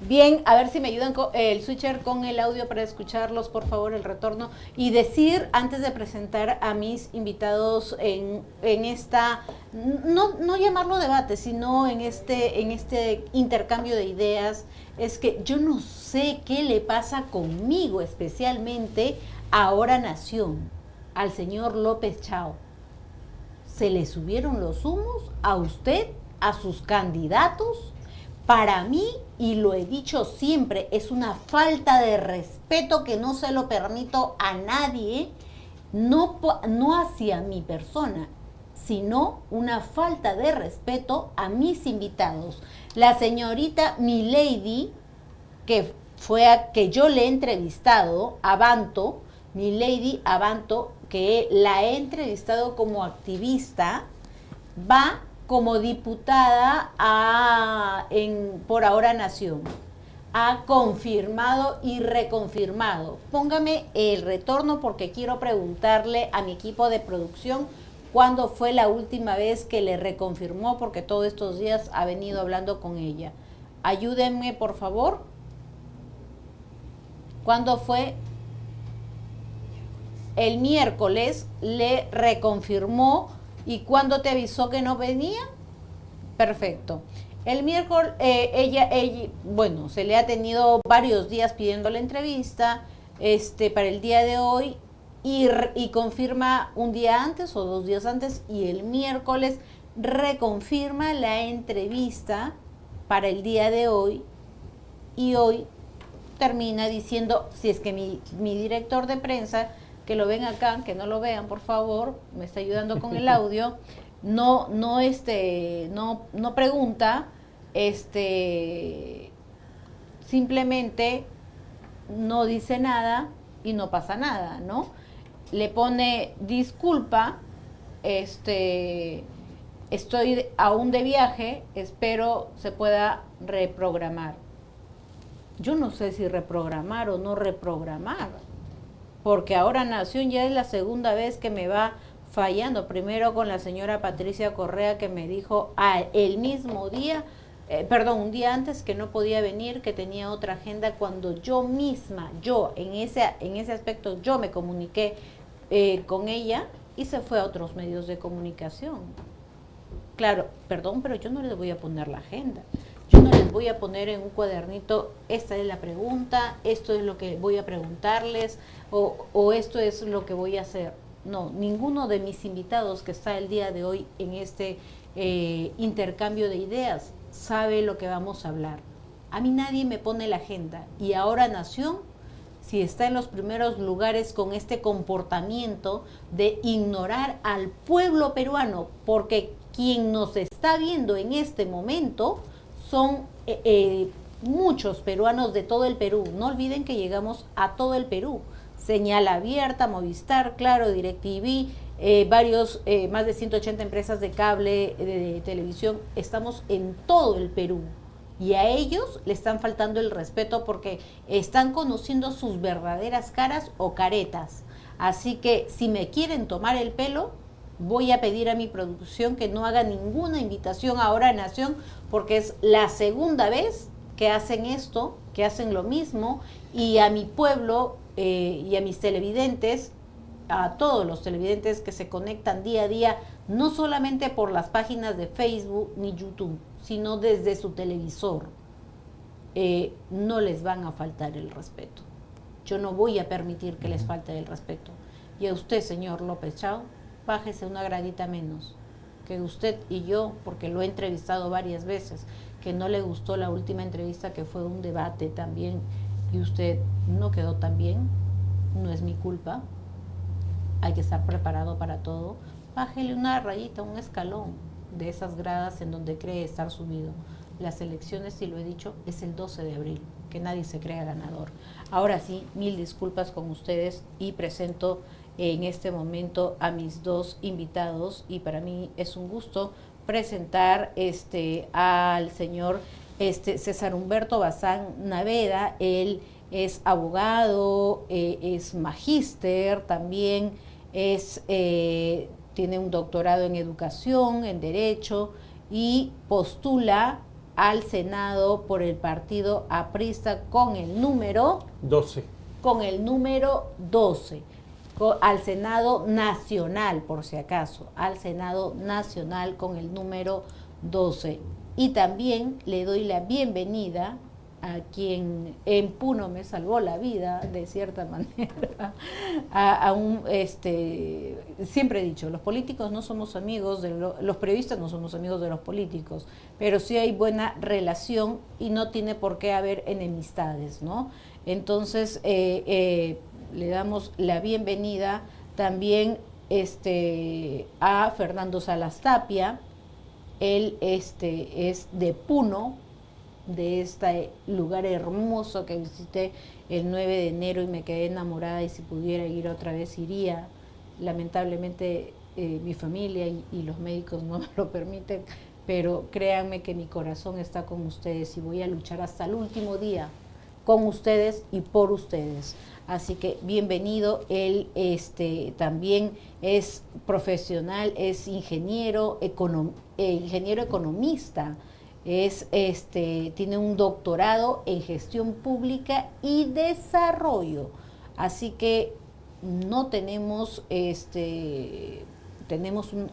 Bien, a ver si me ayudan con el switcher con el audio para escucharlos, por favor, el retorno. Y decir, antes de presentar a mis invitados en esta, no llamarlo debate, sino en este intercambio de ideas, es que yo no sé qué le pasa conmigo, especialmente a Ahora Nación, al señor López Chao. ¿Se le subieron los humos a usted, a sus candidatos? Para mí, y lo he dicho siempre, es una falta de respeto que no se lo permito a nadie, no hacia mi persona, sino una falta de respeto a mis invitados. La señorita Milady, que fue a que yo le he entrevistado, Abanto, Milady Abanto, que la he entrevistado como activista, va como diputada por Ahora Nación. Ha confirmado y reconfirmado. Póngame el retorno porque quiero preguntarle a mi equipo de producción cuándo fue la última vez que le reconfirmó, porque todos estos días ha venido hablando con ella. Ayúdenme, por favor. ¿Cuándo fue? El miércoles le reconfirmó. ¿Y cuándo te avisó que no venía? Perfecto. El miércoles, ella, bueno, se le ha tenido varios días pidiendo la entrevista para el día de hoy y confirma un día antes o 2 días antes, y el miércoles reconfirma la entrevista para el día de hoy, y hoy termina diciendo, si es que mi director de prensa, que lo ven acá, que no lo vean, por favor, me está ayudando con el audio, no pregunta, simplemente no dice nada y no pasa nada, ¿no? Le pone disculpa, estoy aún de viaje, espero se pueda reprogramar. Yo no sé si reprogramar o no reprogramar, porque Ahora Nación ya es la segunda vez que me va fallando. Primero con la señora Patricia Correa, que me dijo el mismo día, un día antes, que no podía venir, que tenía otra agenda, cuando yo misma, en ese aspecto, yo me comuniqué con ella y se fue a otros medios de comunicación. Claro, perdón, pero yo no les voy a poner la agenda. Yo no les voy a poner en un cuadernito, esta es la pregunta, esto es lo que voy a preguntarles, o esto es lo que voy a hacer. No, ninguno de mis invitados que está el día de hoy en este intercambio de ideas sabe lo que vamos a hablar. A mí nadie me pone la agenda, y Ahora Nación, si está en los primeros lugares con este comportamiento de ignorar al pueblo peruano, porque quien nos está viendo en este momento son muchos peruanos de todo el Perú. No olviden que llegamos a todo el Perú. Señal abierta, Movistar, Claro, DirecTV, más de 180 empresas de cable, de televisión. Estamos en todo el Perú. Y a ellos le están faltando el respeto porque están conociendo sus verdaderas caras o caretas. Así que si me quieren tomar el pelo, voy a pedir a mi producción que no haga ninguna invitación a Ahora Nación, porque es la segunda vez que hacen esto, que hacen lo mismo, y a mi pueblo y a mis televidentes, a todos los televidentes que se conectan día a día, no solamente por las páginas de Facebook ni YouTube, sino desde su televisor, no les van a faltar el respeto. Yo no voy a permitir que les falte el respeto. Y a usted, señor López Chao, bájese una gradita menos, que usted y yo, porque lo he entrevistado varias veces, que no le gustó la última entrevista, que fue un debate también, y usted no quedó tan bien, no es mi culpa, hay que estar preparado para todo. Bájele una rayita, un escalón de esas gradas en donde cree estar subido. Las elecciones, si lo he dicho, es el 12 de abril, que nadie se crea ganador. Ahora sí, mil disculpas con ustedes, y presento en este momento a mis dos invitados, y para mí es un gusto presentar al señor César Humberto Bazán Naveda. Él es abogado, es magíster, también tiene un doctorado en educación, en derecho, y postula al Senado por el partido aprista con el número 12. Con el número 12. Al Senado Nacional, por si acaso, al Senado Nacional con el número 12. Y también le doy la bienvenida a quien en Puno me salvó la vida, de cierta manera, siempre he dicho, los políticos no somos amigos, los periodistas no somos amigos de los políticos, pero sí hay buena relación y no tiene por qué haber enemistades, ¿no? Entonces, le damos la bienvenida también a Fernando Salas Tapia. Él es de Puno, de este lugar hermoso que visité el 9 de enero y me quedé enamorada, y si pudiera ir otra vez iría. Lamentablemente mi familia y los médicos no me lo permiten, pero créanme que mi corazón está con ustedes y voy a luchar hasta el último día con ustedes y por ustedes. Así que bienvenido. Él también es profesional, es ingeniero economista, tiene un doctorado en gestión pública y desarrollo. Así que no tenemos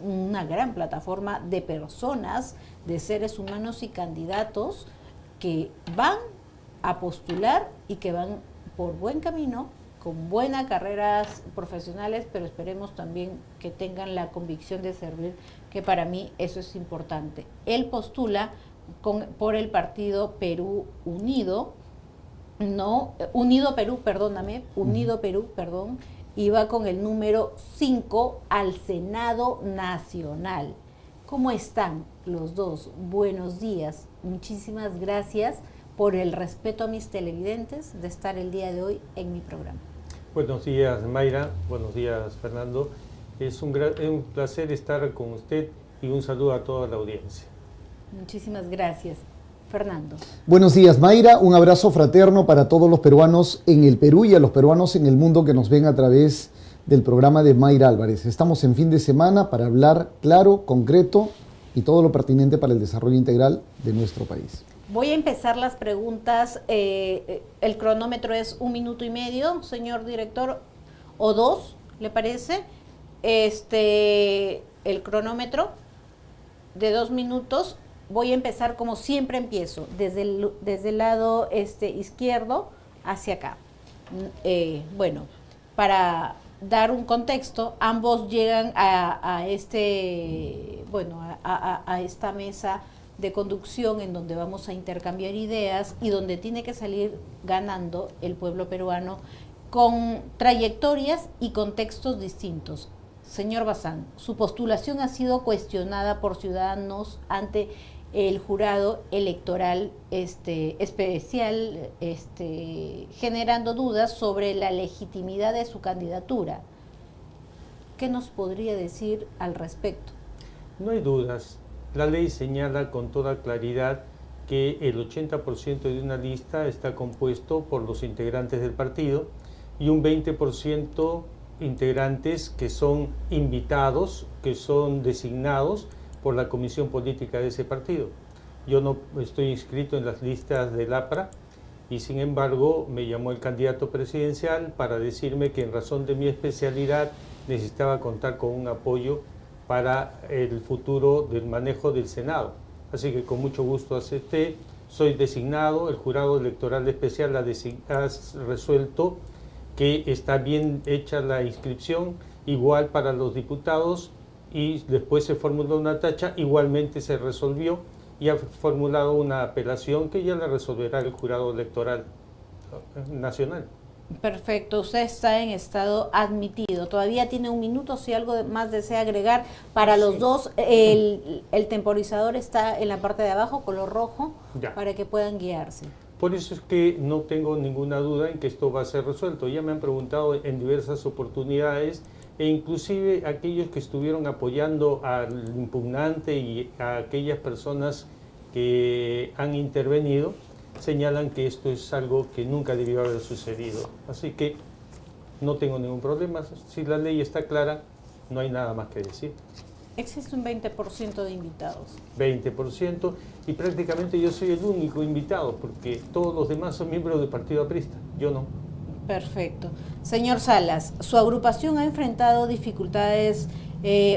una gran plataforma de personas, de seres humanos y candidatos que van a postular y que van por buen camino, con buenas carreras profesionales, pero esperemos también que tengan la convicción de servir, que para mí eso es importante. Él postula por el partido Perú Unido, Unido Perú, y va con el número 5 al Senado Nacional. ¿Cómo están los dos? Buenos días. Muchísimas gracias por el respeto a mis televidentes de estar el día de hoy en mi programa. Buenos días, Mayra. Buenos días, Fernando. Es un placer estar con usted y un saludo a toda la audiencia. Muchísimas gracias. Fernando. Buenos días, Mayra. Un abrazo fraterno para todos los peruanos en el Perú y a los peruanos en el mundo que nos ven a través del programa de Mayra Álvarez. Estamos en fin de semana para hablar claro, concreto y todo lo pertinente para el desarrollo integral de nuestro país. Voy a empezar las preguntas. El cronómetro es 1 minuto y medio, señor director, o 2, ¿le parece? El cronómetro de 2 minutos. Voy a empezar como siempre empiezo, desde el lado izquierdo hacia acá. Bueno, para dar un contexto, ambos llegan a esta mesa de conducción en donde vamos a intercambiar ideas y donde tiene que salir ganando el pueblo peruano con trayectorias y contextos distintos. Señor Bazán, su postulación ha sido cuestionada por ciudadanos ante el jurado electoral especial, generando dudas sobre la legitimidad de su candidatura. ¿Qué nos podría decir al respecto? No hay dudas. La ley señala con toda claridad que el 80% de una lista está compuesto por los integrantes del partido y un 20% integrantes que son invitados, que son designados por la comisión política de ese partido. Yo no estoy inscrito en las listas del APRA y sin embargo me llamó el candidato presidencial para decirme que en razón de mi especialidad necesitaba contar con un apoyo para el futuro del manejo del Senado. Así que con mucho gusto acepté, soy designado, el jurado electoral especial ha resuelto que está bien hecha la inscripción, igual para los diputados, y después se formuló una tacha, igualmente se resolvió y ha formulado una apelación que ya la resolverá el jurado electoral nacional. Perfecto, usted está en estado admitido. Todavía tiene 1 minuto, si algo más desea agregar. Para los dos, el temporizador está en la parte de abajo, color rojo, ya, para que puedan guiarse. Por eso es que no tengo ninguna duda en que esto va a ser resuelto. Ya me han preguntado en diversas oportunidades, e inclusive aquellos que estuvieron apoyando al impugnante y a aquellas personas que han intervenido, señalan que esto es algo que nunca debió haber sucedido. Así que no tengo ningún problema. Si la ley está clara, no hay nada más que decir. Existe un 20% de invitados. 20%, y prácticamente yo soy el único invitado, porque todos los demás son miembros del Partido Aprista, yo no. Perfecto. Señor Salas, su agrupación ha enfrentado dificultades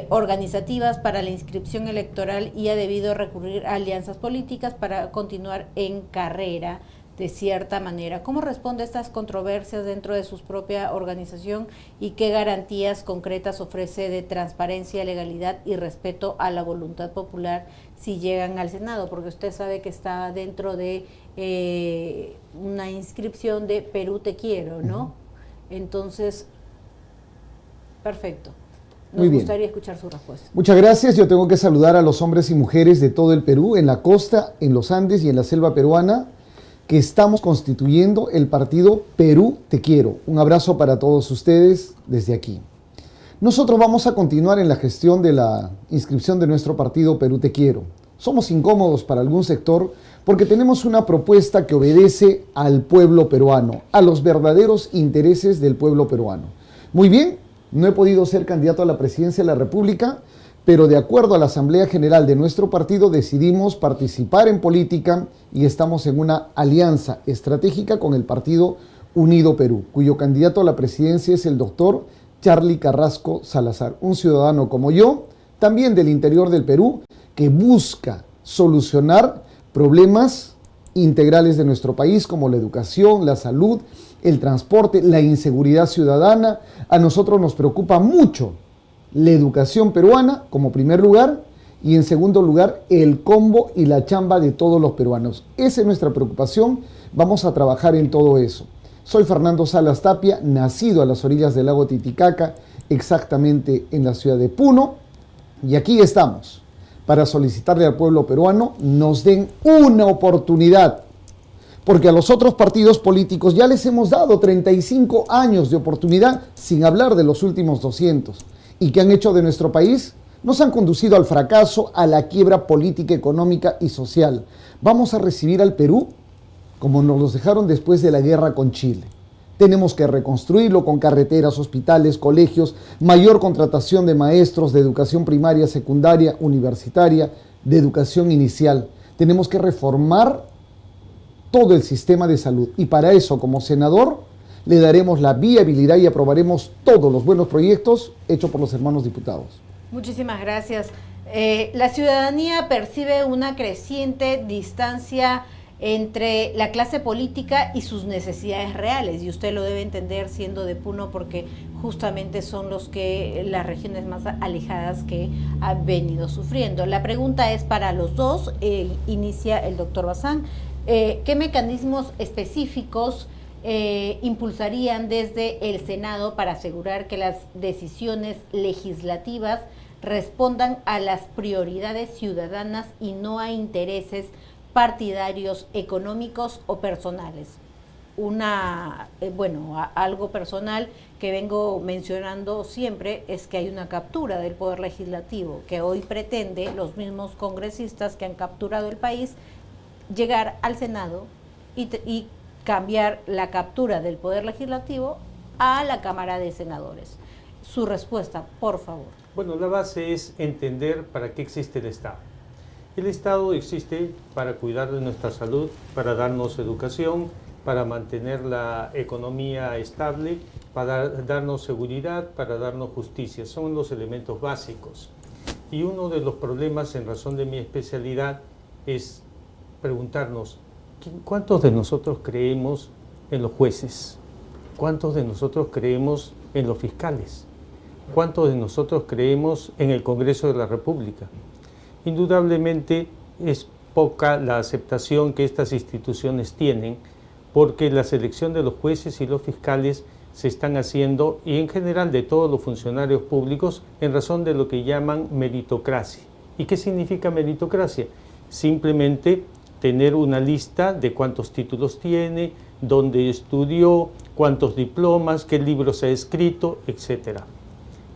organizativas para la inscripción electoral y ha debido recurrir a alianzas políticas para continuar en carrera, de cierta manera. ¿Cómo responde a estas controversias dentro de su propia organización y qué garantías concretas ofrece de transparencia, legalidad y respeto a la voluntad popular si llegan al Senado? Porque usted sabe que está dentro de una inscripción de Perú Te Quiero, ¿no? Entonces, perfecto. Nos gustaría escuchar su respuesta. Muchas gracias. Yo tengo que saludar a los hombres y mujeres de todo el Perú, en la costa, en los Andes y en la selva peruana, que estamos constituyendo el partido Perú Te Quiero. Un abrazo para todos ustedes desde aquí. Nosotros vamos a continuar en la gestión de la inscripción de nuestro partido Perú Te Quiero. Somos incómodos para algún sector porque tenemos una propuesta que obedece al pueblo peruano, a los verdaderos intereses del pueblo peruano. Muy bien, no he podido ser candidato a la presidencia de la República, pero de acuerdo a la Asamblea General de nuestro partido decidimos participar en política y estamos en una alianza estratégica con el Partido Unido Perú, cuyo candidato a la presidencia es el doctor Charly Carrasco Salazar, un ciudadano como yo, también del interior del Perú, que busca solucionar problemas integrales de nuestro país como la educación, la salud, el transporte, la inseguridad ciudadana. A nosotros nos preocupa mucho la educación peruana como primer lugar y en segundo lugar el combo y la chamba de todos los peruanos. Esa es nuestra preocupación, vamos a trabajar en todo eso. Soy Fernando Salas Tapia, nacido a las orillas del lago Titicaca, exactamente en la ciudad de Puno, y aquí estamos para solicitarle al pueblo peruano nos den una oportunidad, porque a los otros partidos políticos ya les hemos dado 35 años de oportunidad, sin hablar de los últimos 200. ¿Y qué han hecho de nuestro país? Nos han conducido al fracaso, a la quiebra política, económica y social. Vamos a recibir al Perú como nos los dejaron después de la guerra con Chile. Tenemos que reconstruirlo con carreteras, hospitales, colegios, mayor contratación de maestros de educación primaria, secundaria, universitaria, de educación inicial. Tenemos que reformar todo el sistema de salud y para eso, como senador, le daremos la viabilidad y aprobaremos todos los buenos proyectos hechos por los hermanos diputados. Muchísimas gracias. La ciudadanía percibe una creciente distancia entre la clase política y sus necesidades reales, y usted lo debe entender siendo de Puno porque justamente son las regiones más alejadas que han venido sufriendo. La pregunta es para los dos, inicia el doctor Bazán. ¿Qué mecanismos específicos impulsarían desde el Senado para asegurar que las decisiones legislativas respondan a las prioridades ciudadanas y no a intereses partidarios, económicos o personales? Algo personal que vengo mencionando siempre es que hay una captura del poder legislativo que hoy pretende los mismos congresistas que han capturado el país llegar al Senado y cambiar la captura del poder legislativo a la Cámara de Senadores. Su respuesta, por favor. Bueno, la base es entender para qué existe el Estado. El Estado existe para cuidar de nuestra salud, para darnos educación, para mantener la economía estable, para darnos seguridad, para darnos justicia. Son los elementos básicos. Y uno de los problemas, en razón de mi especialidad, es preguntarnos, ¿cuántos de nosotros creemos en los jueces? ¿Cuántos de nosotros creemos en los fiscales? ¿Cuántos de nosotros creemos en el Congreso de la República? Indudablemente es poca la aceptación que estas instituciones tienen, porque la selección de los jueces y los fiscales se están haciendo, y en general de todos los funcionarios públicos, en razón de lo que llaman meritocracia. ¿Y qué significa meritocracia? Simplemente tener una lista de cuántos títulos tiene, dónde estudió, cuántos diplomas, qué libros ha escrito, etc.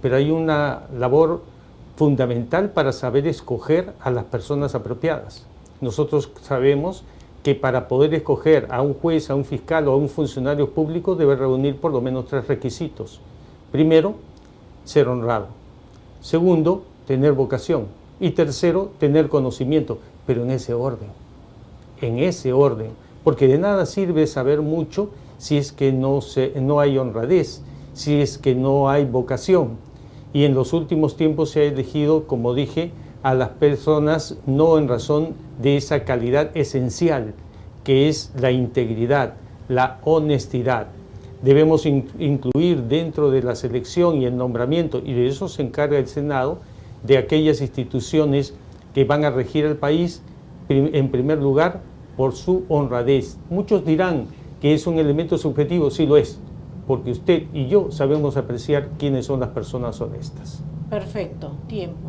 Pero hay una labor fundamental para saber escoger a las personas apropiadas. Nosotros sabemos que para poder escoger a un juez, a un fiscal o a un funcionario público debe reunir por lo menos 3 requisitos. Primero, ser honrado. Segundo, tener vocación. Y tercero, tener conocimiento, pero en ese orden. En ese orden. Porque de nada sirve saber mucho si es que no hay honradez, si es que no hay vocación. Y en los últimos tiempos se ha elegido, como dije, a las personas no en razón de esa calidad esencial, que es la integridad, la honestidad. Debemos incluir dentro de la selección y el nombramiento, y de eso se encarga el Senado, de aquellas instituciones que van a regir al país, en primer lugar, por su honradez. Muchos dirán que es un elemento subjetivo, sí lo es, porque usted y yo sabemos apreciar quiénes son las personas honestas. Perfecto, tiempo.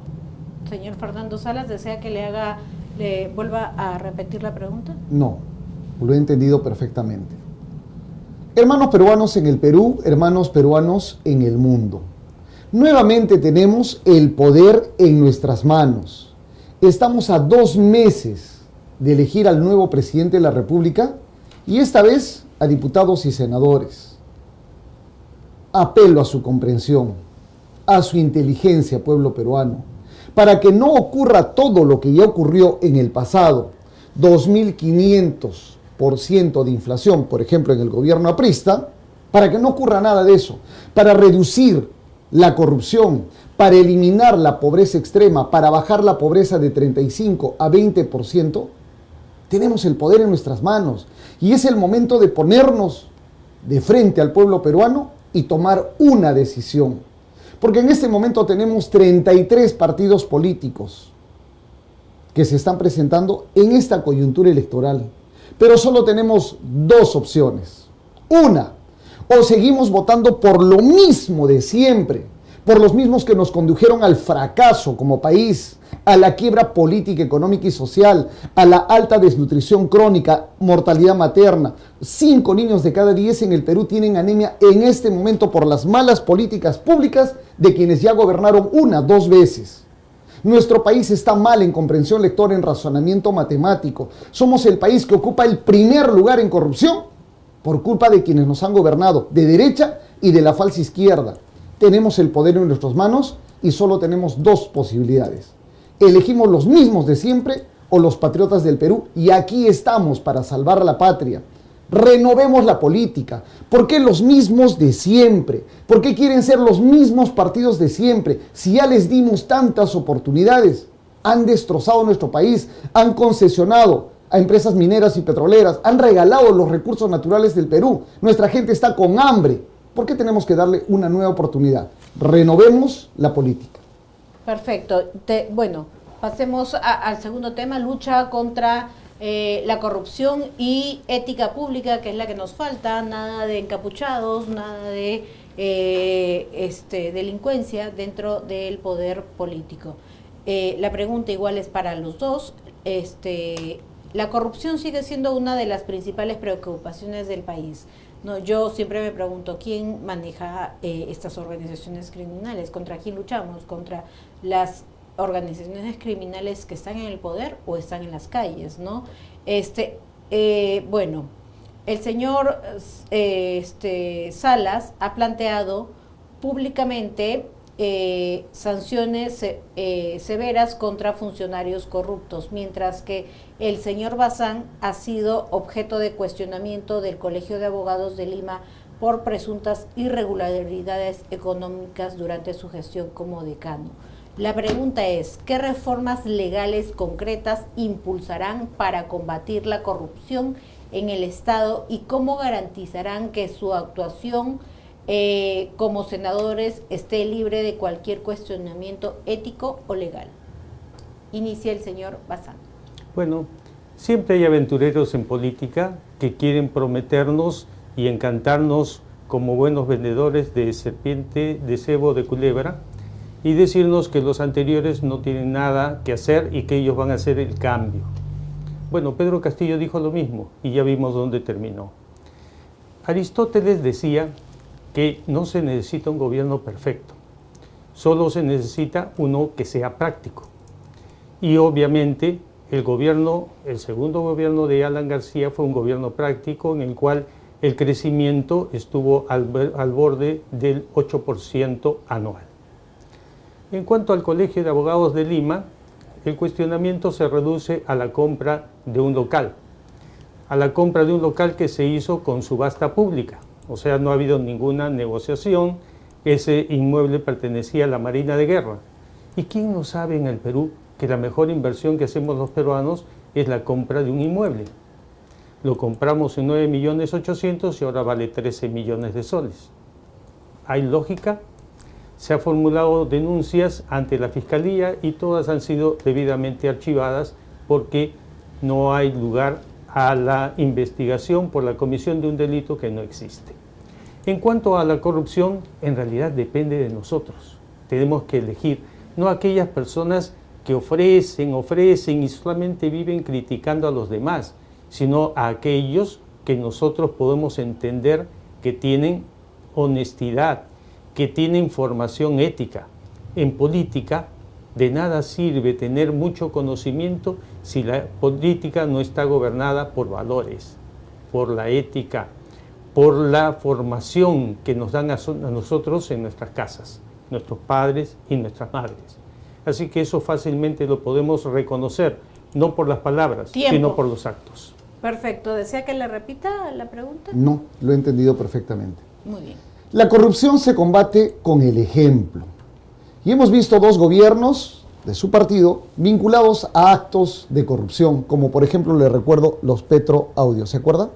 Señor Fernando Salas, ¿desea que le vuelva a repetir la pregunta? No, lo he entendido perfectamente. Hermanos peruanos en el Perú, hermanos peruanos en el mundo. Nuevamente tenemos el poder en nuestras manos. Estamos a 2 meses de elegir al nuevo presidente de la República y esta vez a diputados y senadores. Apelo a su comprensión, a su inteligencia, pueblo peruano, para que no ocurra todo lo que ya ocurrió en el pasado, 2.500% de inflación, por ejemplo, en el gobierno aprista, para que no ocurra nada de eso, para reducir la corrupción, para eliminar la pobreza extrema, para bajar la pobreza de 35 a 20%, tenemos el poder en nuestras manos y es el momento de ponernos de frente al pueblo peruano y tomar una decisión. Porque en este momento tenemos 33 partidos políticos que se están presentando en esta coyuntura electoral. Pero solo tenemos 2 opciones. Una, o seguimos votando por lo mismo de siempre, por los mismos que nos condujeron al fracaso como país, a la quiebra política, económica y social, a la alta desnutrición crónica, mortalidad materna. 5 niños de cada 10 en el Perú tienen anemia en este momento por las malas políticas públicas de quienes ya gobernaron 1, 2 veces. Nuestro país está mal en comprensión lectora, en razonamiento matemático. Somos el país que ocupa el primer lugar en corrupción por culpa de quienes nos han gobernado, de derecha y de la falsa izquierda. Tenemos el poder en nuestras manos y solo tenemos 2 posibilidades. Elegimos los mismos de siempre o los patriotas del Perú y aquí estamos para salvar a la patria. Renovemos la política. ¿Por qué los mismos de siempre? ¿Por qué quieren ser los mismos partidos de siempre? Si ya les dimos tantas oportunidades, han destrozado nuestro país, han concesionado a empresas mineras y petroleras, han regalado los recursos naturales del Perú. Nuestra gente está con hambre. ¿Por qué tenemos que darle una nueva oportunidad? Renovemos la política. Perfecto. Bueno, pasemos al segundo tema, lucha contra la corrupción y ética pública, que es la que nos falta. Nada de encapuchados, nada de delincuencia dentro del poder político. La pregunta igual es para los dos. La corrupción sigue siendo una de las principales preocupaciones del país. No, yo siempre me pregunto, ¿quién maneja estas organizaciones criminales? ¿Contra quién luchamos? ¿Contra las organizaciones criminales que están en el poder o están en las calles, ¿no? Bueno, el señor Salas ha planteado públicamente sanciones severas contra funcionarios corruptos, mientras que el señor Bazán ha sido objeto de cuestionamiento del Colegio de Abogados de Lima por presuntas irregularidades económicas durante su gestión como decano. La pregunta es, ¿qué reformas legales concretas impulsarán para combatir la corrupción en el Estado y cómo garantizarán que su actuación como senadores esté libre de cualquier cuestionamiento ético o legal? Inicia el señor Bazán. Bueno, siempre hay aventureros en política que quieren prometernos y encantarnos como buenos vendedores de serpiente, de cebo, de culebra, y decirnos que los anteriores no tienen nada que hacer y que ellos van a hacer el cambio. Bueno, Pedro Castillo dijo lo mismo y ya vimos dónde terminó. Aristóteles decía que no se necesita un gobierno perfecto, solo se necesita uno que sea práctico. Y obviamente el segundo gobierno de Alan García fue un gobierno práctico en el cual el crecimiento estuvo al borde del 8% anual. En cuanto al Colegio de Abogados de Lima, el cuestionamiento se reduce a la compra de un local, que se hizo con subasta pública, o sea, no ha habido ninguna negociación, ese inmueble pertenecía a la Marina de Guerra. ¿Y quién no sabe en el Perú que la mejor inversión que hacemos los peruanos es la compra de un inmueble? Lo compramos en 9.800.000 y ahora vale 13 millones de soles. ¿Hay lógica? Se han formulado denuncias ante la Fiscalía y todas han sido debidamente archivadas porque no hay lugar a la investigación por la comisión de un delito que no existe. En cuanto a la corrupción, en realidad depende de nosotros. Tenemos que elegir, no aquellas personas que ofrecen y solamente viven criticando a los demás, sino a aquellos que nosotros podemos entender que tienen honestidad, que tienen formación ética. En política, de nada sirve tener mucho conocimiento si la política no está gobernada por valores, por la ética, por la formación que nos dan a nosotros en nuestras casas, nuestros padres y nuestras madres. Así que eso fácilmente lo podemos reconocer, no por las palabras, sino por los actos. Perfecto. ¿Desea que le repita la pregunta? No, lo he entendido perfectamente. Muy bien. La corrupción se combate con el ejemplo. Y hemos visto dos gobiernos de su partido vinculados a actos de corrupción, como por ejemplo le recuerdo los Petroaudios, ¿se acuerda?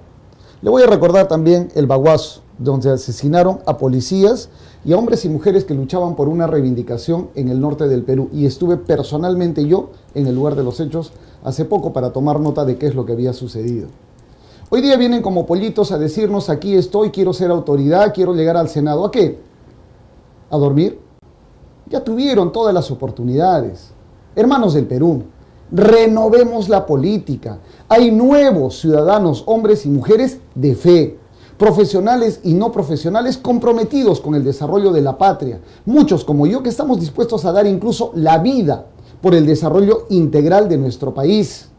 Le voy a recordar también el Baguazo, donde asesinaron a policías y a hombres y mujeres que luchaban por una reivindicación en el norte del Perú. Y estuve personalmente yo en el lugar de los hechos hace poco para tomar nota de qué es lo que había sucedido. Hoy día vienen como pollitos a decirnos: aquí estoy, quiero ser autoridad, quiero llegar al Senado. ¿A qué? ¿A dormir? Ya tuvieron todas las oportunidades. Hermanos del Perú, renovemos la política. Hay nuevos ciudadanos, hombres y mujeres de fe, profesionales y no profesionales comprometidos con el desarrollo de la patria. Muchos como yo que estamos dispuestos a dar incluso la vida por el desarrollo integral de nuestro país.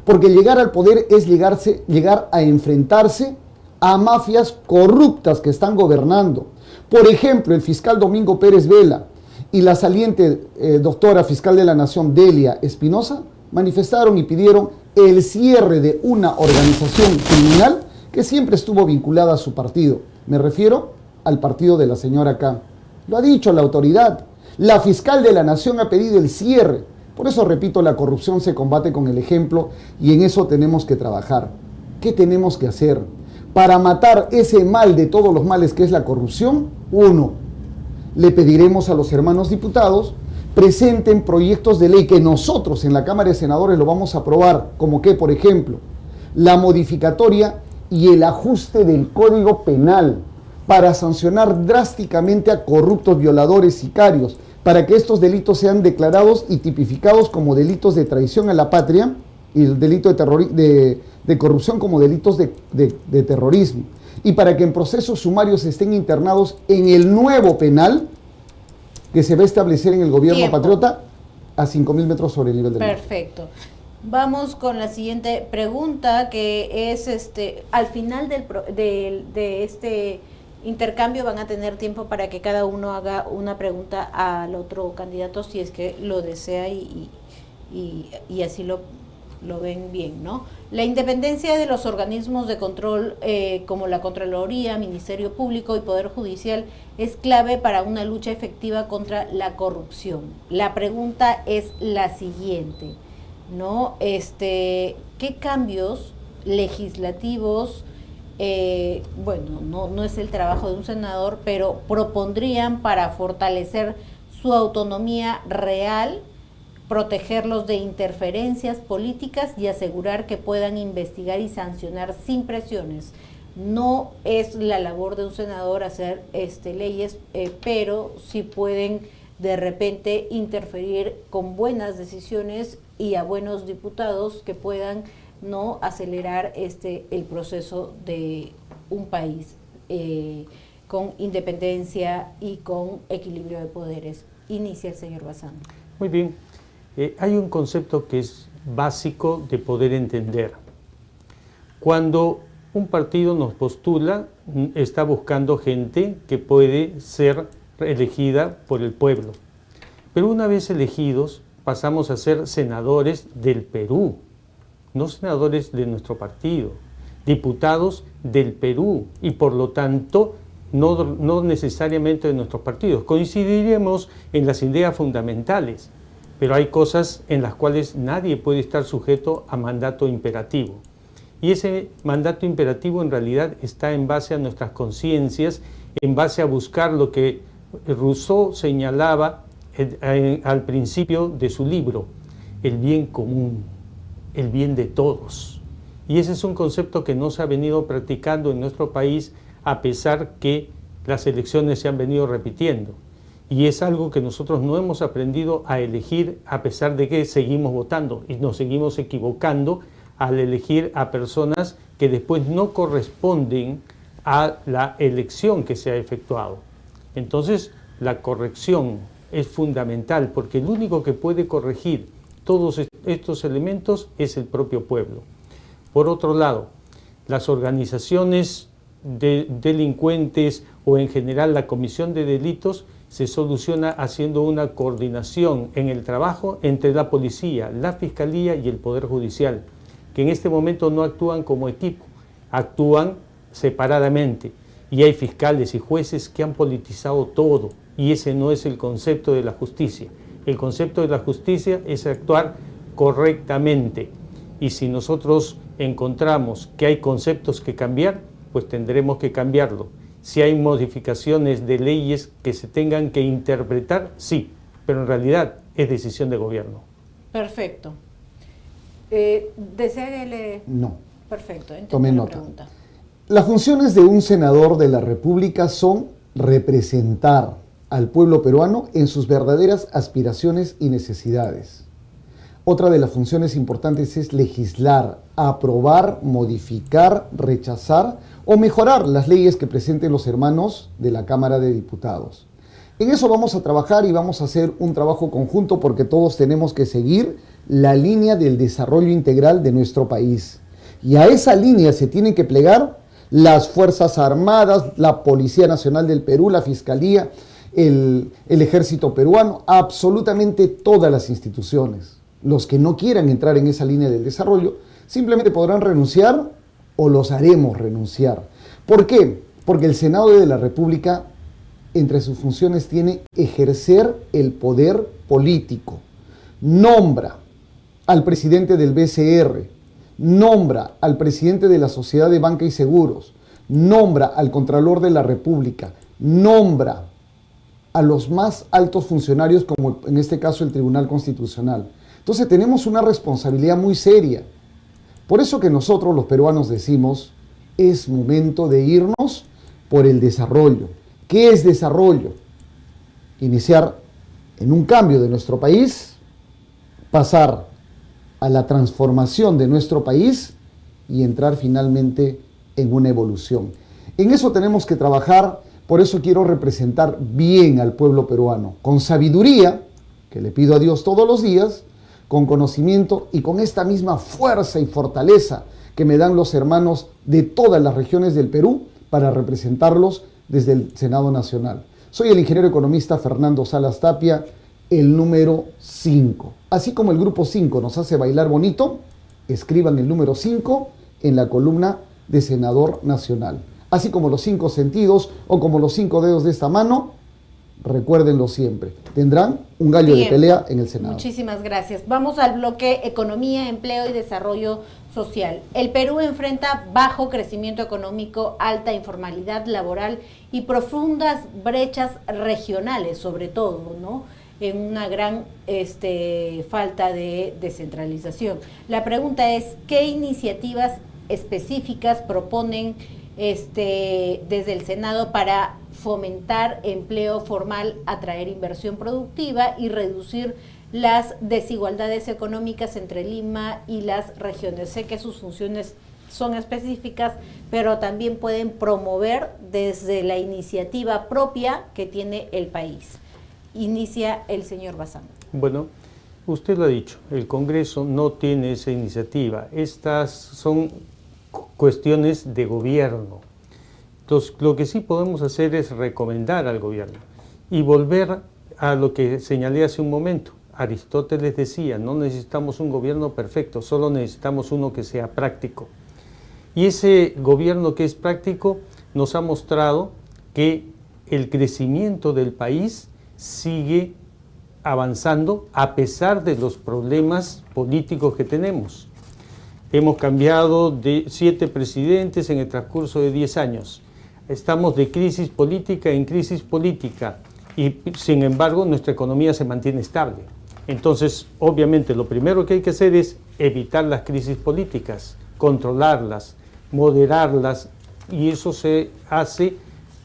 Porque llegar al poder es llegar a enfrentarse a mafias corruptas que están gobernando. Por ejemplo, el fiscal Domingo Pérez Vela y la saliente doctora fiscal de la Nación, Delia Espinosa, manifestaron y pidieron el cierre de una organización criminal que siempre estuvo vinculada a su partido. Me refiero al partido de la señora K. Lo ha dicho la autoridad. La fiscal de la Nación ha pedido el cierre. Por eso, repito, la corrupción se combate con el ejemplo y en eso tenemos que trabajar. ¿Qué tenemos que hacer? Para matar ese mal de todos los males que es la corrupción, uno, le pediremos a los hermanos diputados presenten proyectos de ley que nosotros en la Cámara de Senadores lo vamos a aprobar, como que, por ejemplo, la modificatoria y el ajuste del Código Penal para sancionar drásticamente a corruptos, violadores, sicarios, para que estos delitos sean declarados y tipificados como delitos de traición a la patria y el delito de corrupción como delitos de terrorismo, y para que en procesos sumarios estén internados en el nuevo penal que se va a establecer en el gobierno patriota a 5.000 metros sobre el nivel del mar. Perfecto. Vamos con la siguiente pregunta, que es al final de este intercambio van a tener tiempo para que cada uno haga una pregunta al otro candidato si es que lo desea y así lo ven bien, ¿no? La independencia de los organismos de control como la Contraloría, Ministerio Público y Poder Judicial es clave para una lucha efectiva contra la corrupción. La pregunta es la siguiente, ¿no? ¿Qué cambios legislativos, no es el trabajo de un senador, pero propondrían para fortalecer su autonomía real, protegerlos de interferencias políticas y asegurar que puedan investigar y sancionar sin presiones? No es la labor de un senador hacer leyes, pero sí pueden de repente interferir con buenas decisiones y a buenos diputados que puedan no acelerar el proceso de un país con independencia y con equilibrio de poderes. Inicia el señor Bazán. Muy bien. Hay un concepto que es básico de poder entender. Cuando un partido nos postula, está buscando gente que puede ser elegida por el pueblo. Pero una vez elegidos, pasamos a ser senadores del Perú, no senadores de nuestro partido, diputados del Perú y por lo tanto no necesariamente de nuestros partidos. Coincidiremos en las ideas fundamentales, pero hay cosas en las cuales nadie puede estar sujeto a mandato imperativo. Y ese mandato imperativo en realidad está en base a nuestras conciencias, en base a buscar lo que Rousseau señalaba al principio de su libro, el bien común, el bien de todos. Y ese es un concepto que no se ha venido practicando en nuestro país a pesar que las elecciones se han venido repitiendo. Y es algo que nosotros no hemos aprendido a elegir a pesar de que seguimos votando y nos seguimos equivocando al elegir a personas que después no corresponden a la elección que se ha efectuado. Entonces, la corrección es fundamental porque el único que puede corregir todos estos elementos es el propio pueblo. Por otro lado, las organizaciones de delincuentes o en general la comisión de delitos se soluciona haciendo una coordinación en el trabajo entre la policía, la fiscalía y el Poder Judicial, que en este momento no actúan como equipo, actúan separadamente. Y hay fiscales y jueces que han politizado todo, y ese no es el concepto de la justicia. El concepto de la justicia es actuar correctamente. Y si nosotros encontramos que hay conceptos que cambiar, pues tendremos que cambiarlo. Si hay modificaciones de leyes que se tengan que interpretar, sí, pero en realidad es decisión de gobierno. Perfecto. ¿Desea que le...? No. Perfecto, Tome entiendo la nota. pregunta. Las funciones de un senador de la República son representar al pueblo peruano en sus verdaderas aspiraciones y necesidades. Otra de las funciones importantes es legislar, aprobar, modificar, rechazar o mejorar las leyes que presenten los hermanos de la Cámara de Diputados. En eso vamos a trabajar y vamos a hacer un trabajo conjunto porque todos tenemos que seguir la línea del desarrollo integral de nuestro país. Y a esa línea se tienen que plegar las Fuerzas Armadas, la Policía Nacional del Perú, la Fiscalía, el Ejército Peruano, absolutamente todas las instituciones. Los que no quieran entrar en esa línea del desarrollo simplemente podrán renunciar o los haremos renunciar. ¿Por qué? Porque el Senado de la República, entre sus funciones, tiene ejercer el poder político. Nombra al presidente del BCR, nombra al presidente de la Sociedad de Banca y Seguros, nombra al Contralor de la República, nombra a los más altos funcionarios, como en este caso el Tribunal Constitucional. Entonces tenemos una responsabilidad muy seria. Por eso que nosotros los peruanos decimos, es momento de irnos por el desarrollo. ¿Qué es desarrollo? Iniciar en un cambio de nuestro país, pasar a la transformación de nuestro país y entrar finalmente en una evolución. En eso tenemos que trabajar, por eso quiero representar bien al pueblo peruano, con sabiduría, que le pido a Dios todos los días, con conocimiento y con esta misma fuerza y fortaleza que me dan los hermanos de todas las regiones del Perú para representarlos desde el Senado Nacional. Soy el ingeniero economista Fernando Salas Tapia, el número 5. Así como el grupo 5 nos hace bailar bonito, escriban el número 5 en la columna de senador nacional. Así como los 5 sentidos o como los 5 dedos de esta mano, recuérdenlo siempre. Tendrán un gallo de pelea en el Senado. Muchísimas gracias. Vamos al bloque Economía, Empleo y Desarrollo Social. El Perú enfrenta bajo crecimiento económico, alta informalidad laboral y profundas brechas regionales, sobre todo, ¿no? En una gran falta de descentralización. La pregunta es, ¿qué iniciativas específicas proponen desde el Senado para fomentar empleo formal, atraer inversión productiva y reducir las desigualdades económicas entre Lima y las regiones? Sé que sus funciones son específicas, pero también pueden promover desde la iniciativa propia que tiene el país. Inicia el señor Bazán. Bueno, usted lo ha dicho, el Congreso no tiene esa iniciativa. Estas son cuestiones de gobierno. Entonces, lo que sí podemos hacer es recomendar al gobierno y volver a lo que señalé hace un momento. Aristóteles decía, no necesitamos un gobierno perfecto, solo necesitamos uno que sea práctico. Y ese gobierno que es práctico nos ha mostrado que el crecimiento del país sigue avanzando a pesar de los problemas políticos que tenemos. Hemos cambiado de 7 presidentes en el transcurso de 10 años. Estamos de crisis política en crisis política y sin embargo nuestra economía se mantiene estable. Entonces, obviamente, lo primero que hay que hacer es evitar las crisis políticas, controlarlas, moderarlas, y eso se hace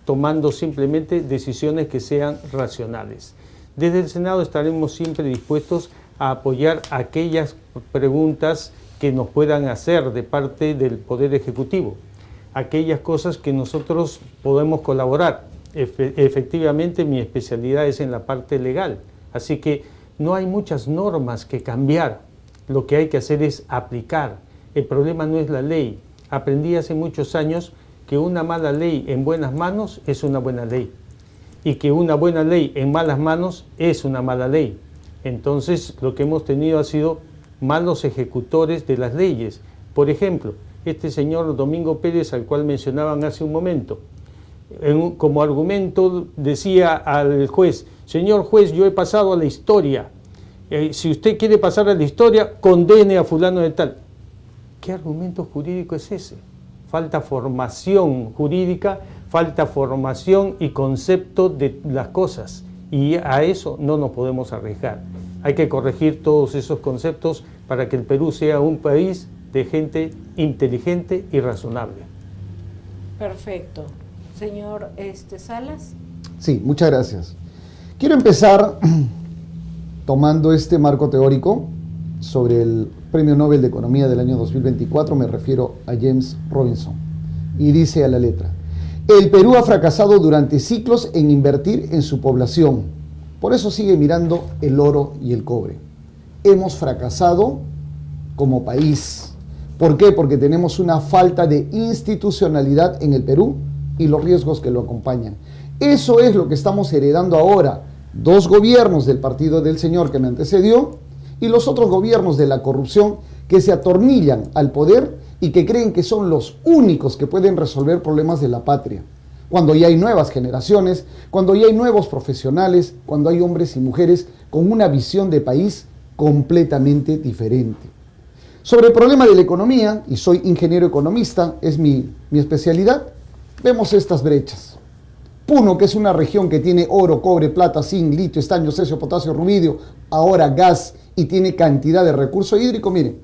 tomando simplemente decisiones que sean racionales. Desde el Senado estaremos siempre dispuestos a apoyar aquellas preguntas que nos puedan hacer de parte del Poder Ejecutivo, aquellas cosas que nosotros podemos colaborar. Efectivamente, mi especialidad es en la parte legal, así que no hay muchas normas que cambiar, lo que hay que hacer es aplicar. El problema no es la ley. Aprendí hace muchos años que una mala ley en buenas manos es una buena ley y que una buena ley en malas manos es una mala ley. Entonces, lo que hemos tenido ha sido malos ejecutores de las leyes. Por ejemplo, este señor Domingo Pérez, al cual mencionaban hace un momento, como argumento decía al juez, señor juez, yo he pasado a la historia, si usted quiere pasar a la historia, condene a fulano de tal. ¿Qué argumento jurídico es ese? Falta formación jurídica, falta formación y concepto de las cosas, y a eso no nos podemos arriesgar. Hay que corregir todos esos conceptos para que el Perú sea un país de gente inteligente y razonable. Perfecto. Señor Salas. Sí, muchas gracias. Quiero empezar tomando este marco teórico sobre el Premio Nobel de Economía del año 2024, me refiero a James Robinson, y dice a la letra: el Perú ha fracasado durante ciclos en invertir en su población, por eso sigue mirando el oro y el cobre. Hemos fracasado como país. ¿Por qué? Porque tenemos una falta de institucionalidad en el Perú y los riesgos que lo acompañan. Eso es lo que estamos heredando ahora, 2 gobiernos del partido del señor que me antecedió y los otros gobiernos de la corrupción que se atornillan al poder y que creen que son los únicos que pueden resolver problemas de la patria. Cuando ya hay nuevas generaciones, cuando ya hay nuevos profesionales, cuando hay hombres y mujeres con una visión de país completamente diferente. Sobre el problema de la economía, y soy ingeniero economista, es mi especialidad, vemos estas brechas. Puno, que es una región que tiene oro, cobre, plata, zinc, litio, estaño, cesio, potasio, rubidio, ahora gas y tiene cantidad de recurso hídrico, miren,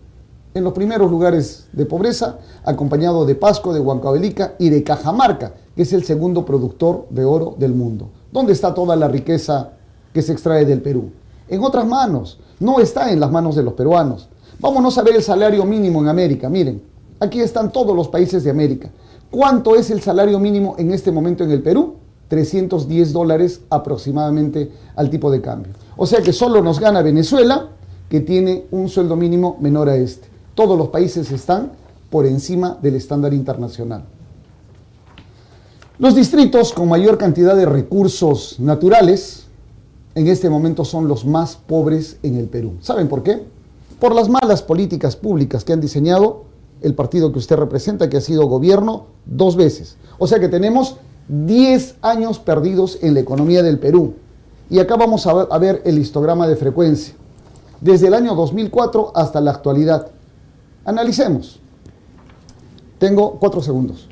en los primeros lugares de pobreza, acompañado de Pasco, de Huancavelica y de Cajamarca, que es el segundo productor de oro del mundo. ¿Dónde está toda la riqueza que se extrae del Perú? En otras manos, no está en las manos de los peruanos. Vámonos a ver el salario mínimo en América, miren, aquí están todos los países de América. ¿Cuánto es el salario mínimo en este momento en el Perú? $310 aproximadamente al tipo de cambio. O sea que solo nos gana Venezuela, que tiene un sueldo mínimo menor a este. Todos los países están por encima del estándar internacional. Los distritos con mayor cantidad de recursos naturales en este momento son los más pobres en el Perú. ¿Saben por qué? Por las malas políticas públicas que han diseñado el partido que usted representa, que ha sido gobierno 2 veces. O sea que tenemos 10 años perdidos en la economía del Perú. Y acá vamos a ver el histograma de frecuencia. Desde el año 2004 hasta la actualidad. Analicemos. Tengo 4 segundos.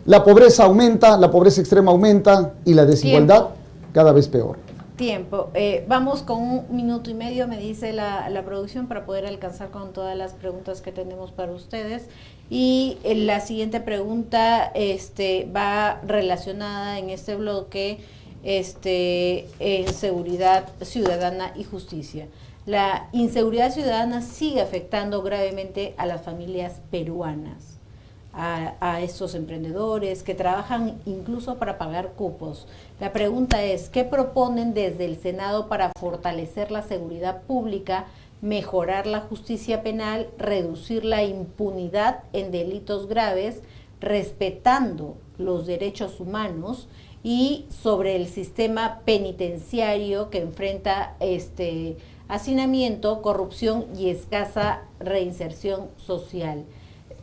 La pobreza aumenta, la pobreza extrema aumenta y la desigualdad cada vez peor. Tiempo. Vamos con 1 minuto y medio, me dice la producción, para poder alcanzar con todas las preguntas que tenemos para ustedes. Y la siguiente pregunta va relacionada en este bloque en seguridad ciudadana y justicia. La inseguridad ciudadana sigue afectando gravemente a las familias peruanas, a estos emprendedores que trabajan incluso para pagar cupos. La pregunta es, ¿qué proponen desde el Senado para fortalecer la seguridad pública, mejorar la justicia penal, reducir la impunidad en delitos graves, respetando los derechos humanos y sobre el sistema penitenciario que enfrenta hacinamiento, corrupción y escasa reinserción social.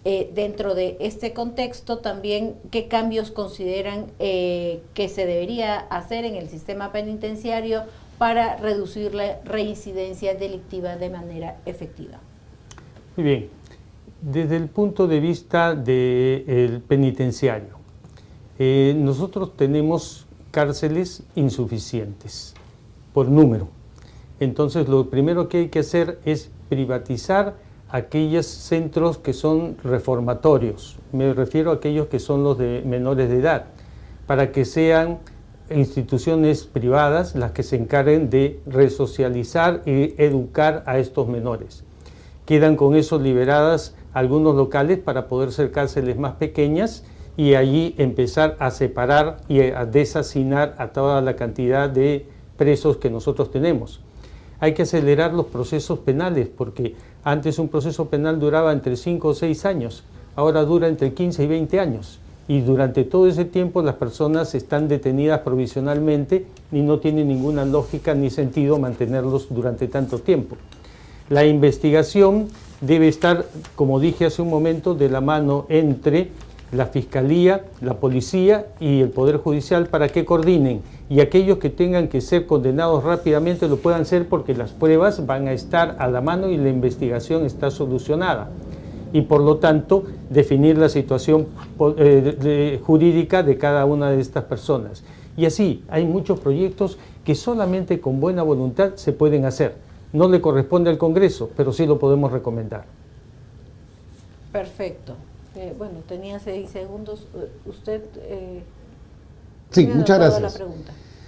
Dentro de este contexto también, ¿qué cambios consideran que se debería hacer en el sistema penitenciario para reducir la reincidencia delictiva de manera efectiva? Muy bien, desde el punto de vista del penitenciario, nosotros tenemos cárceles insuficientes por número. Entonces, lo primero que hay que hacer es privatizar aquellos centros que son reformatorios. Me refiero a aquellos que son los de menores de edad, para que sean instituciones privadas las que se encarguen de resocializar y educar a estos menores. Quedan con eso liberadas algunos locales para poder ser cárceles más pequeñas y allí empezar a separar y a deshacinar a toda la cantidad de presos que nosotros tenemos. Hay que acelerar los procesos penales, porque antes un proceso penal duraba entre 5 o 6 años, ahora dura entre 15 y 20 años. Y durante todo ese tiempo las personas están detenidas provisionalmente y no tiene ninguna lógica ni sentido mantenerlos durante tanto tiempo. La investigación debe estar, como dije hace un momento, de la mano entre la Fiscalía, la Policía y el Poder Judicial para que coordinen, y aquellos que tengan que ser condenados rápidamente lo puedan ser, porque las pruebas van a estar a la mano y la investigación está solucionada. Y por lo tanto, definir la situación jurídica de cada una de estas personas. Y así, hay muchos proyectos que solamente con buena voluntad se pueden hacer. No le corresponde al Congreso, pero sí lo podemos recomendar. Perfecto. Bueno, tenía 6 segundos. Usted... sí, muchas gracias.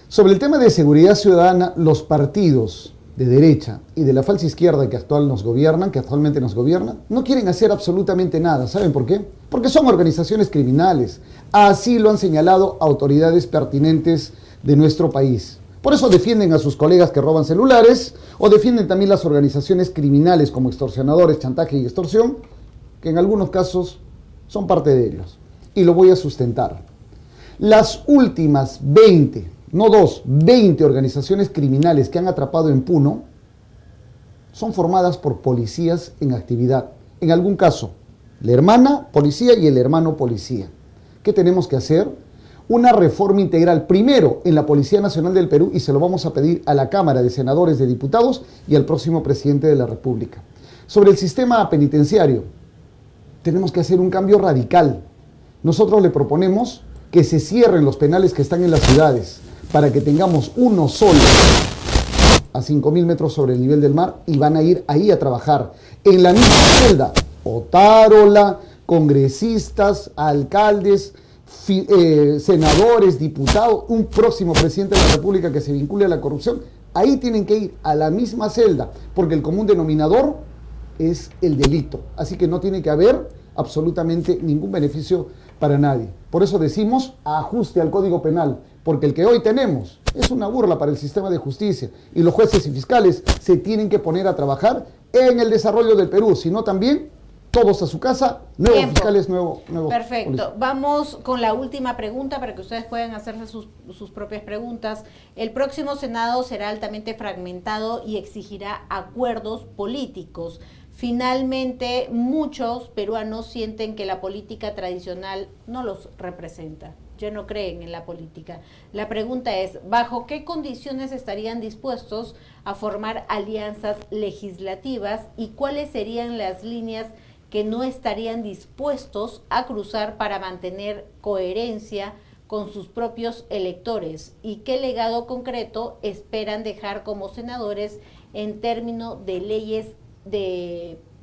Sobre el tema de seguridad ciudadana, los partidos de derecha y de la falsa izquierda que actualmente nos gobiernan, no quieren hacer absolutamente nada. ¿Saben por qué? Porque son organizaciones criminales. Así lo han señalado autoridades pertinentes de nuestro país. Por eso defienden a sus colegas que roban celulares, o defienden también las organizaciones criminales como extorsionadores, chantaje y extorsión, que en algunos casos son parte de ellos. Y lo voy a sustentar. Las últimas 20, no 2, 20 organizaciones criminales que han atrapado en Puno son formadas por policías en actividad. En algún caso, la hermana policía y el hermano policía. ¿Qué tenemos que hacer? Una reforma integral, primero en la Policía Nacional del Perú, y se lo vamos a pedir a la Cámara de Senadores, de Diputados y al próximo presidente de la República. Sobre el sistema penitenciario, tenemos que hacer un cambio radical. Nosotros le proponemos que se cierren los penales que están en las ciudades, para que tengamos uno solo a 5.000 metros sobre el nivel del mar, y van a ir ahí a trabajar en la misma celda otárola, congresistas, alcaldes, senadores, diputados, un próximo presidente de la República que se vincule a la corrupción. Ahí tienen que ir a la misma celda, porque el común denominador es el delito. Así que no tiene que haber absolutamente ningún beneficio para nadie. Por eso decimos ajuste al Código Penal, porque el que hoy tenemos es una burla para el sistema de justicia, y los jueces y fiscales se tienen que poner a trabajar en el desarrollo del Perú, sino también todos a su casa, nuevos Tiempo. Fiscales, nuevos Perfecto. policías. Vamos con la última pregunta para que ustedes puedan hacerse sus propias preguntas. El próximo Senado será altamente fragmentado y exigirá acuerdos políticos. Finalmente, muchos peruanos sienten que la política tradicional no los representa. Ya no creen en la política. La pregunta es, ¿bajo qué condiciones estarían dispuestos a formar alianzas legislativas y cuáles serían las líneas que no estarían dispuestos a cruzar para mantener coherencia con sus propios electores? ¿Y qué legado concreto esperan dejar como senadores en términos de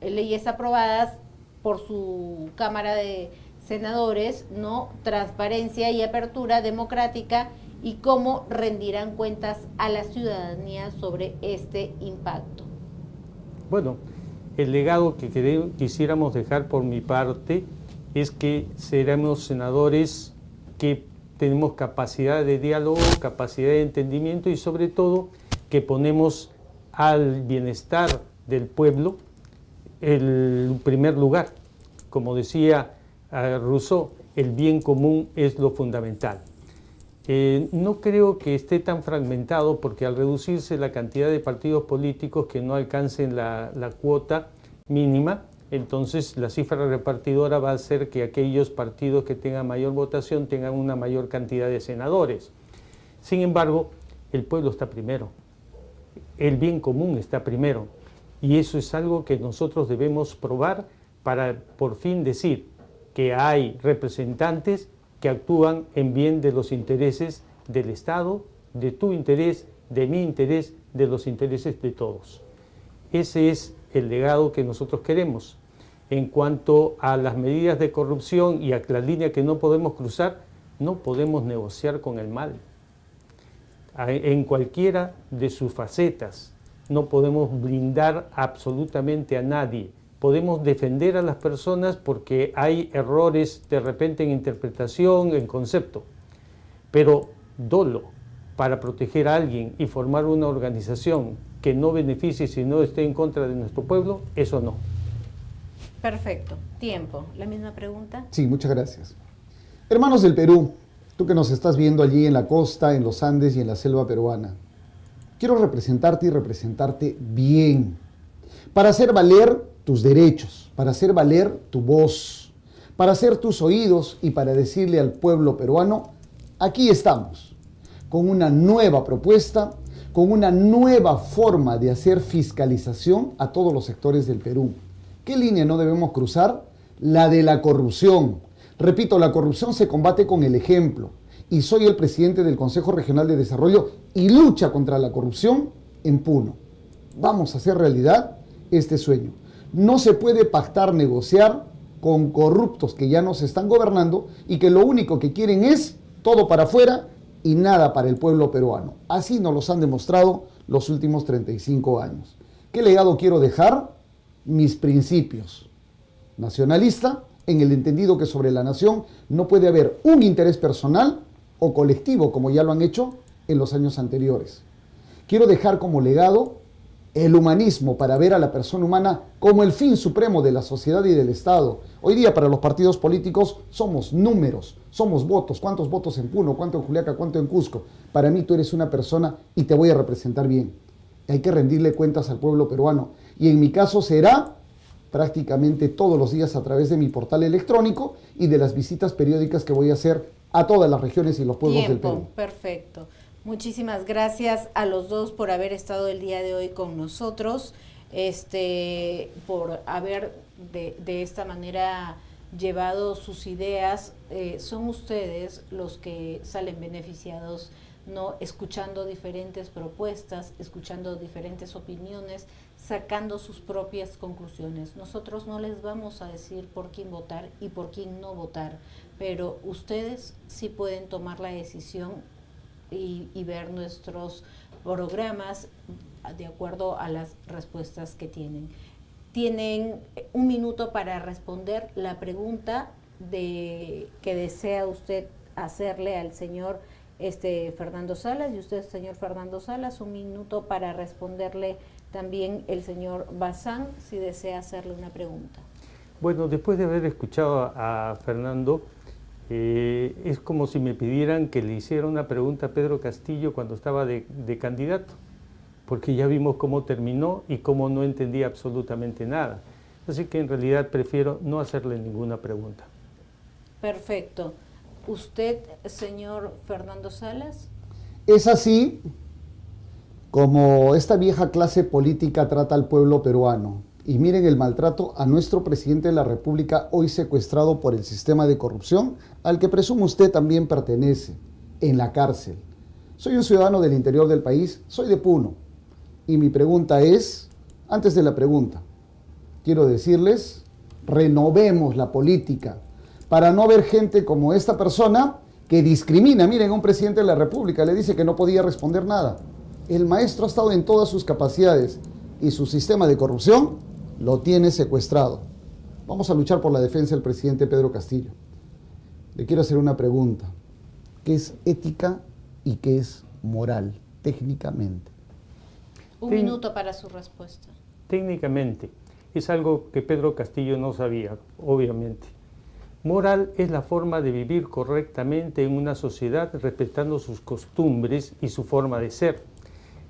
leyes aprobadas por su Cámara de Senadores, ¿no? Transparencia y apertura democrática, y cómo rendirán cuentas a la ciudadanía sobre este impacto? Bueno, el legado que quisiéramos dejar por mi parte es que seremos senadores que tenemos capacidad de diálogo, capacidad de entendimiento, y sobre todo que ponemos al bienestar del pueblo el primer lugar. Como decía Rousseau, el bien común es lo fundamental. No creo que esté tan fragmentado, porque al reducirse la cantidad de partidos políticos que no alcancen la cuota mínima, entonces la cifra repartidora va a hacer que aquellos partidos que tengan mayor votación tengan una mayor cantidad de senadores. Sin embargo, el pueblo está primero, el bien común está primero, y eso es algo que nosotros debemos probar para por fin decir que hay representantes que actúan en bien de los intereses del Estado, de tu interés, de mi interés, de los intereses de todos. Ese es el legado que nosotros queremos. En cuanto a las medidas de corrupción y a la línea que no podemos cruzar, no podemos negociar con el mal. En cualquiera de sus facetas, no podemos blindar absolutamente a nadie. Podemos defender a las personas porque hay errores de repente en interpretación, en concepto, pero dolo para proteger a alguien y formar una organización que no beneficie si no esté en contra de nuestro pueblo, eso no. Perfecto. Tiempo. ¿La misma pregunta? Sí, muchas gracias. Hermanos del Perú, tú que nos estás viendo allí en la costa, en los Andes y en la selva peruana, quiero representarte y representarte bien, para hacer valer tus derechos, para hacer valer tu voz, para hacer tus oídos y para decirle al pueblo peruano, aquí estamos, con una nueva propuesta, con una nueva forma de hacer fiscalización a todos los sectores del Perú. ¿Qué línea no debemos cruzar? La de la corrupción. Repito, la corrupción se combate con el ejemplo. Y soy el presidente del Consejo Regional de Desarrollo y lucha contra la corrupción en Puno. Vamos a hacer realidad este sueño. No se puede pactar, negociar con corruptos que ya nos están gobernando y que lo único que quieren es todo para afuera y nada para el pueblo peruano. Así nos los han demostrado los últimos 35 años. ¿Qué legado quiero dejar? Mis principios. Nacionalista, en el entendido que sobre la nación no puede haber un interés personal o colectivo, como ya lo han hecho en los años anteriores. Quiero dejar como legado el humanismo para ver a la persona humana como el fin supremo de la sociedad y del Estado. Hoy día para los partidos políticos somos números, somos votos. ¿Cuántos votos en Puno? ¿Cuánto en Juliaca? ¿Cuánto en Cusco? Para mí tú eres una persona y te voy a representar bien. Hay que rendirle cuentas al pueblo peruano. Y en mi caso será prácticamente todos los días a través de mi portal electrónico y de las visitas periódicas que voy a hacer a todas las regiones y los pueblos del Perú. Perfecto. Muchísimas gracias a los dos por haber estado el día de hoy con nosotros, por haber de esta manera llevado sus ideas. Son ustedes los que salen beneficiados, ¿no? Escuchando diferentes propuestas, escuchando diferentes opiniones, sacando sus propias conclusiones. Nosotros no les vamos a decir por quién votar y por quién no votar, pero ustedes sí pueden tomar la decisión y ver nuestros programas de acuerdo a las respuestas que tienen. Tienen un minuto para responder la pregunta que desea usted hacerle al señor Fernando Salas, y usted, señor Fernando Salas, un minuto para responderle también el señor Bazán, si desea hacerle una pregunta. Bueno, después de haber escuchado a Fernando, es como si me pidieran que le hiciera una pregunta a Pedro Castillo cuando estaba de candidato, porque ya vimos cómo terminó y cómo no entendía absolutamente nada. Así que en realidad prefiero no hacerle ninguna pregunta. Perfecto. ¿Usted, señor Fernando Salas? Es así como esta vieja clase política trata al pueblo peruano. Y miren el maltrato a nuestro presidente de la República, hoy secuestrado por el sistema de corrupción, al que presumo usted también pertenece, en la cárcel. Soy un ciudadano del interior del país, soy de Puno. Y mi pregunta es, antes de la pregunta, quiero decirles, renovemos la política, para no ver gente como esta persona que discrimina. Miren, a un presidente de la República le dice que no podía responder nada. El maestro ha estado en todas sus capacidades y su sistema de corrupción lo tiene secuestrado. Vamos a luchar por la defensa del presidente Pedro Castillo. Le quiero hacer una pregunta. ¿Qué es ética y qué es moral, técnicamente? Un minuto para su respuesta. Técnicamente, es algo que Pedro Castillo no sabía, obviamente. Moral es la forma de vivir correctamente en una sociedad respetando sus costumbres y su forma de ser.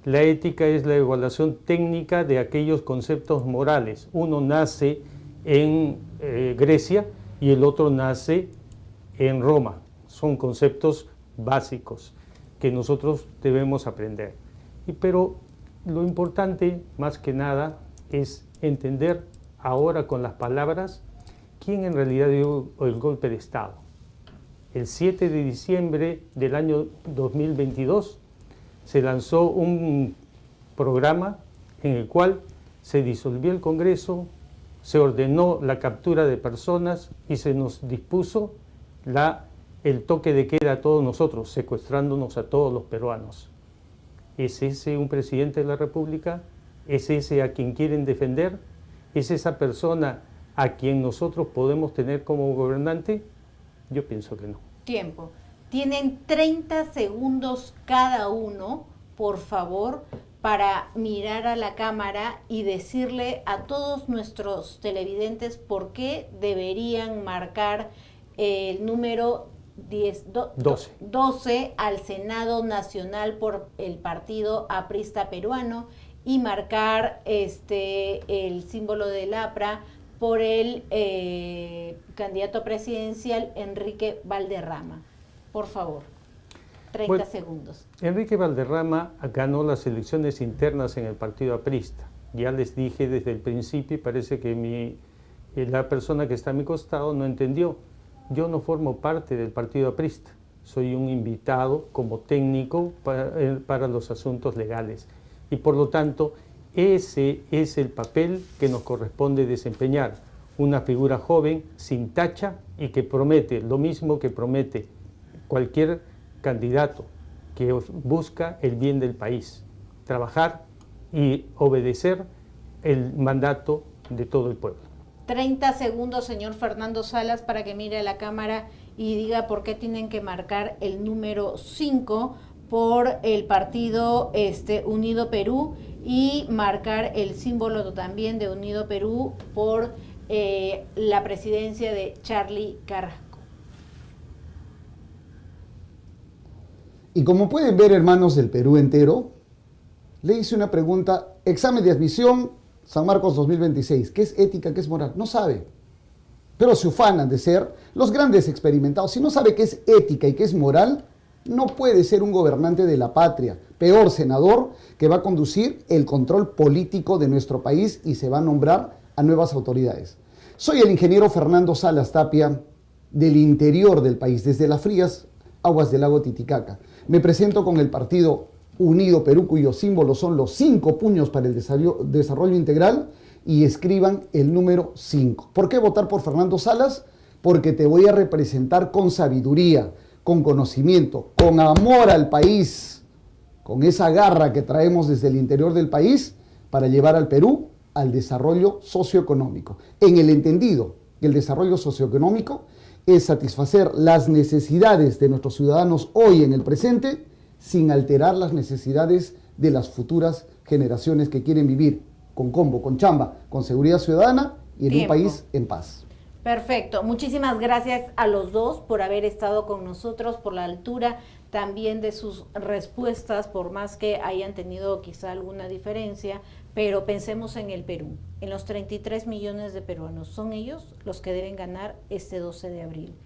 La ética es la evaluación técnica de aquellos conceptos morales. Uno nace en Grecia y el otro nace en Roma. Son conceptos básicos que nosotros debemos aprender. Pero lo importante, más que nada, es entender ahora con las palabras quién en realidad dio el golpe de Estado. El 7 de diciembre del año 2022 se lanzó un programa en el cual se disolvió el Congreso, se ordenó la captura de personas y se nos dispuso el toque de queda a todos nosotros, secuestrándonos a todos los peruanos. ¿Es ese un presidente de la República? ¿Es ese a quien quieren defender? ¿Es esa persona a quien nosotros podemos tener como gobernante? Yo pienso que no. Tiempo. Tienen 30 segundos cada uno, por favor, para mirar a la cámara y decirle a todos nuestros televidentes por qué deberían marcar el número 12 al Senado Nacional por el Partido Aprista Peruano y marcar el símbolo del APRA por el candidato presidencial Enrique Valderrama. Por favor, 30 segundos. Enrique Valderrama ganó las elecciones internas en el Partido Aprista. Ya les dije desde el principio y parece que la persona que está a mi costado no entendió. Yo no formo parte del Partido Aprista. Soy un invitado como técnico para los asuntos legales. Y por lo tanto, ese es el papel que nos corresponde desempeñar. Una figura joven, sin tacha y que promete lo mismo que promete cualquier candidato que busca el bien del país. Trabajar y obedecer el mandato de todo el pueblo. 30 segundos, señor Fernando Salas, para que mire a la cámara y diga por qué tienen que marcar el número 5 por el partido Unido Perú y marcar el símbolo también de Unido Perú por la presidencia de Charly Carrasco. Y como pueden ver, hermanos del Perú entero, le hice una pregunta, examen de admisión San Marcos 2026, ¿qué es ética, qué es moral? No sabe, pero se ufanan de ser los grandes experimentados. Si no sabe qué es ética y qué es moral, no puede ser un gobernante de la patria, peor senador que va a conducir el control político de nuestro país y se va a nombrar a nuevas autoridades. Soy el ingeniero Fernando Salas Tapia, del interior del país, desde las frías aguas del lago Titicaca. Me presento con el partido Unido Perú, cuyos símbolos son los 5 puños para el desarrollo integral, y escriban el número 5. ¿Por qué votar por Fernando Salas? Porque te voy a representar con sabiduría, con conocimiento, con amor al país, con esa garra que traemos desde el interior del país para llevar al Perú al desarrollo socioeconómico. En el entendido que el desarrollo socioeconómico es satisfacer las necesidades de nuestros ciudadanos hoy en el presente, sin alterar las necesidades de las futuras generaciones que quieren vivir con combo, con chamba, con seguridad ciudadana y en un país en paz. Perfecto. Muchísimas gracias a los dos por haber estado con nosotros, por la altura también de sus respuestas, por más que hayan tenido quizá alguna diferencia, pero pensemos en el Perú, en los 33 millones de peruanos. Son ellos los que deben ganar este 12 de abril.